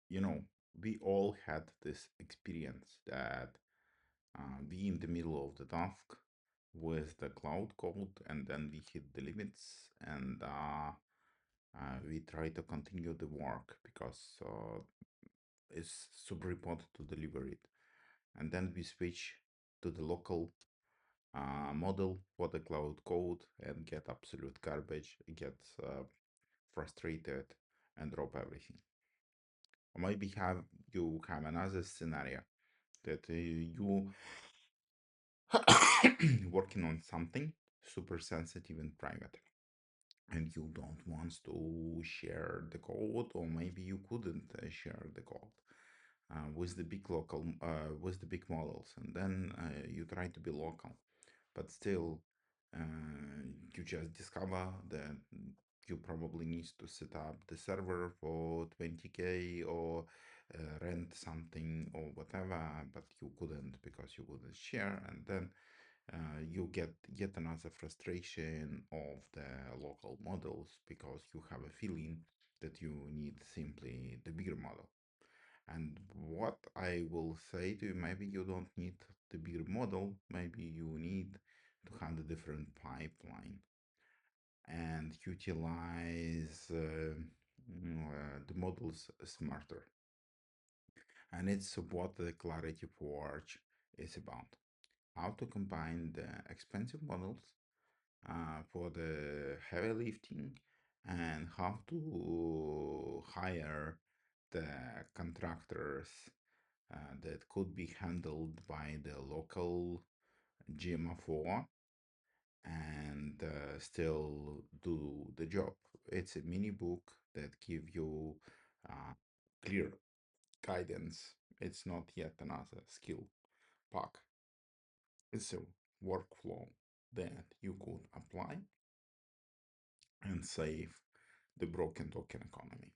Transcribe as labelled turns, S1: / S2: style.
S1: you know, we all had this experience that we in the middle of the task with the cloud code, and then we hit the limits, and we try to continue the work because it's super important to deliver it. And then we switch to the local model for the cloud code and get absolute garbage, get frustrated, and drop everything. Or maybe you have another scenario that you working on something super sensitive and private, and you don't want to share the code, or maybe you couldn't share the code with the big with the big models, and then you try to be local, but still you just discover that you probably need to set up the server for 20K, or rent something or whatever, but you couldn't because you wouldn't share, and then you get yet another frustration of the local models because you have a feeling that you need simply the bigger model. And what I will say to you, maybe you don't need the bigger model, maybe you need to have a different pipeline and utilize the models smarter. And it's what the Clarity Forge is about. How to combine the expensive models for the heavy lifting, and how to hire the contractors that could be handled by the local GMO4 and still do the job. It's a mini book that give you uh, clear guidance. It's not yet another skill pack. It's a workflow that you could apply and save the broken token economy.